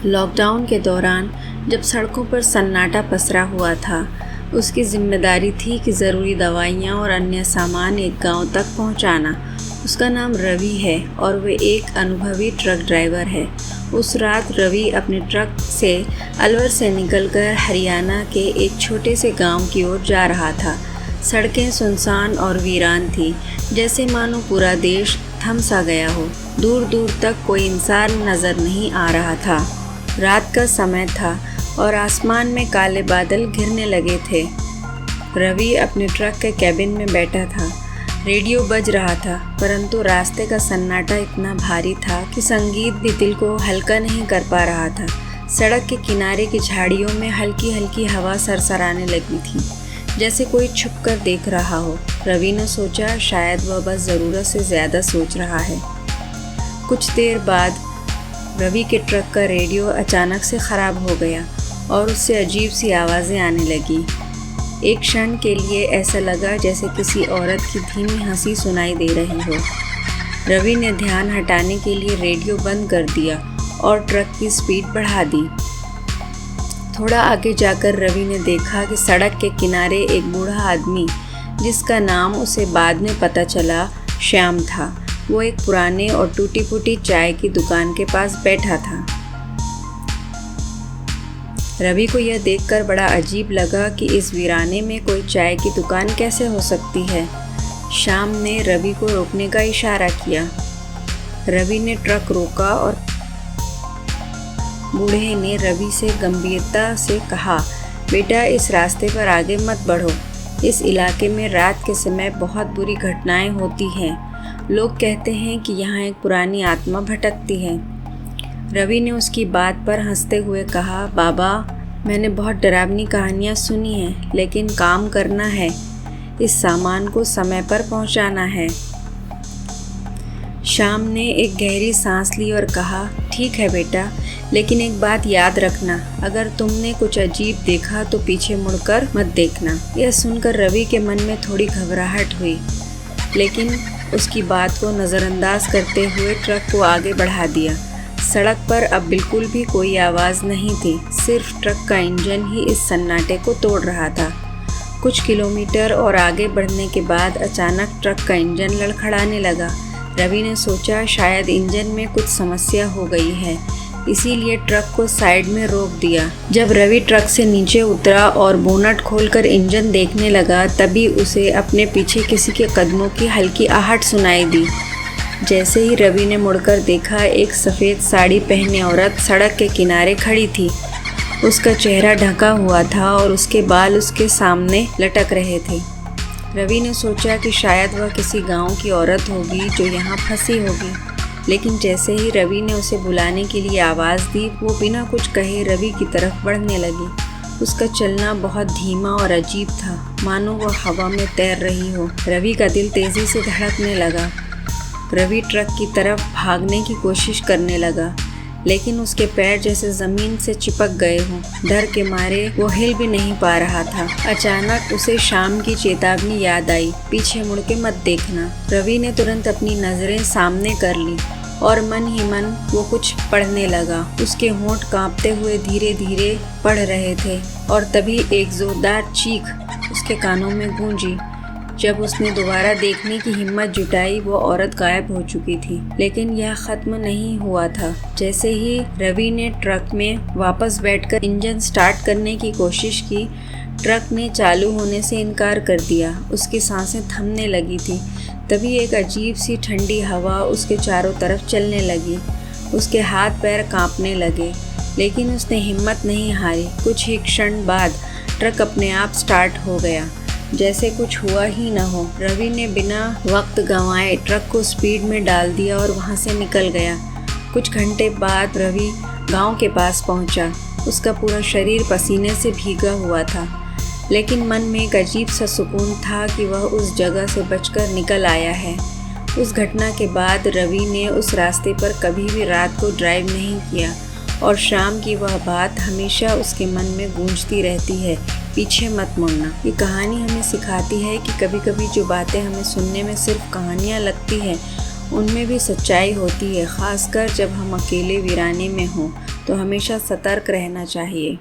Lockdown के दौरान जब सड़कों पर सन्नाटा पसरा हुआ था, उसकी जिम्मेदारी थी कि ज़रूरी दवाइयाँ और अन्य सामान एक गांव तक पहुंचाना। उसका नाम रवि है और वह एक अनुभवी ट्रक ड्राइवर है। उस रात रवि अपने ट्रक से अलवर से निकलकर हरियाणा के एक छोटे से गांव की ओर जा रहा था। सड़कें सुनसान और वीरान थी, जैसे मानो पूरा देश थम सा गया हो। दूर दूर तक कोई इंसान नज़र नहीं आ रहा था। रात का समय था और आसमान में काले बादल घिरने लगे थे। रवि अपने ट्रक के कैबिन में बैठा था। रेडियो बज रहा था, परंतु रास्ते का सन्नाटा इतना भारी था कि संगीत भी दिल को हल्का नहीं कर पा रहा था। सड़क के किनारे की झाड़ियों में हल्की हल्की हवा सरसराने लगी थी, जैसे कोई छुप कर देख रहा हो। रवि ने सोचा शायद वह बस ज़रूरत से ज़्यादा सोच रहा है। कुछ देर बाद रवि के ट्रक का रेडियो अचानक से ख़राब हो गया और उससे अजीब सी आवाज़ें आने लगी। एक क्षण के लिए ऐसा लगा जैसे किसी औरत की धीमी हंसी सुनाई दे रही हो। रवि ने ध्यान हटाने के लिए रेडियो बंद कर दिया और ट्रक की स्पीड बढ़ा दी। थोड़ा आगे जाकर रवि ने देखा कि सड़क के किनारे एक बूढ़ा आदमी, जिसका नाम उसे बाद में पता चला श्याम था, वो एक पुराने और टूटी फूटी चाय की दुकान के पास बैठा था। रवि को यह देखकर बड़ा अजीब लगा कि इस वीराने में कोई चाय की दुकान कैसे हो सकती है। श्याम ने रवि को रोकने का इशारा किया। रवि ने ट्रक रोका और बूढ़े ने रवि से गंभीरता से कहा, बेटा इस रास्ते पर आगे मत बढ़ो। इस इलाके में रात के समय बहुत बुरी घटनाएं होती हैं। लोग कहते हैं कि यहाँ एक पुरानी आत्मा भटकती है। रवि ने उसकी बात पर हंसते हुए कहा, बाबा मैंने बहुत डरावनी कहानियाँ सुनी हैं, लेकिन काम करना है। इस सामान को समय पर पहुँचाना है। श्याम ने एक गहरी सांस ली और कहा, ठीक है बेटा, लेकिन एक बात याद रखना, अगर तुमने कुछ अजीब देखा तो पीछे मुड़कर मत देखना। यह सुनकर रवि के मन में थोड़ी घबराहट हुई, लेकिन उसकी बात को नज़रअंदाज करते हुए ट्रक को आगे बढ़ा दिया। सड़क पर अब बिल्कुल भी कोई आवाज़ नहीं थी, सिर्फ ट्रक का इंजन ही इस सन्नाटे को तोड़ रहा था। कुछ किलोमीटर और आगे बढ़ने के बाद अचानक ट्रक का इंजन लड़खड़ाने लगा। रवि ने सोचा शायद इंजन में कुछ समस्या हो गई है, इसीलिए ट्रक को साइड में रोक दिया। जब रवि ट्रक से नीचे उतरा और बोनट खोलकर इंजन देखने लगा, तभी उसे अपने पीछे किसी के कदमों की हल्की आहट सुनाई दी। जैसे ही रवि ने मुड़कर देखा, एक सफ़ेद साड़ी पहने औरत सड़क के किनारे खड़ी थी। उसका चेहरा ढका हुआ था और उसके बाल उसके सामने लटक रहे थे। रवि ने सोचा कि शायद वह किसी गांव की औरत होगी जो यहाँ फंसी होगी, लेकिन जैसे ही रवि ने उसे बुलाने के लिए आवाज़ दी, वो बिना कुछ कहे रवि की तरफ बढ़ने लगी। उसका चलना बहुत धीमा और अजीब था, मानो वो हवा में तैर रही हो। रवि का दिल तेज़ी से धड़कने लगा। रवि ट्रक की तरफ भागने की कोशिश करने लगा, लेकिन उसके पैर जैसे ज़मीन से चिपक गए हों। डर के मारे वो हिल भी नहीं पा रहा था। अचानक उसे शाम की चेतावनी याद आई, पीछे मुड़ के मत देखना। रवि ने तुरंत अपनी नज़रें सामने कर ली और मन ही मन वो कुछ पढ़ने लगा। उसके होंठ कांपते हुए धीरे धीरे पढ़ रहे थे और तभी एक ज़ोरदार चीख उसके कानों में गूंजी। जब उसने दोबारा देखने की हिम्मत जुटाई, वो औरत गायब हो चुकी थी। लेकिन यह ख़त्म नहीं हुआ था। जैसे ही रवि ने ट्रक में वापस बैठकर इंजन स्टार्ट करने की कोशिश की, ट्रक ने चालू होने से इनकार कर दिया। उसकी सांसें थमने लगी थी। तभी एक अजीब सी ठंडी हवा उसके चारों तरफ चलने लगी। उसके हाथ पैर कांपने लगे, लेकिन उसने हिम्मत नहीं हारी। कुछ ही क्षण बाद ट्रक अपने आप स्टार्ट हो गया, जैसे कुछ हुआ ही न हो। रवि ने बिना वक्त गंवाए ट्रक को स्पीड में डाल दिया और वहाँ से निकल गया। कुछ घंटे बाद रवि गांव के पास पहुँचा। उसका पूरा शरीर पसीने से भीगा हुआ था, लेकिन मन में एक अजीब सा सुकून था कि वह उस जगह से बचकर निकल आया है। उस घटना के बाद रवि ने उस रास्ते पर कभी भी रात को ड्राइव नहीं किया और शाम की वह बात हमेशा उसके मन में गूंजती रहती है, पीछे मत मुड़ना। ये कहानी हमें सिखाती है कि कभी कभी जो बातें हमें सुनने में सिर्फ कहानियाँ लगती हैं, उनमें भी सच्चाई होती है, ख़ासकर जब हम अकेले वीराने में हों। तो हमेशा सतर्क रहना चाहिए।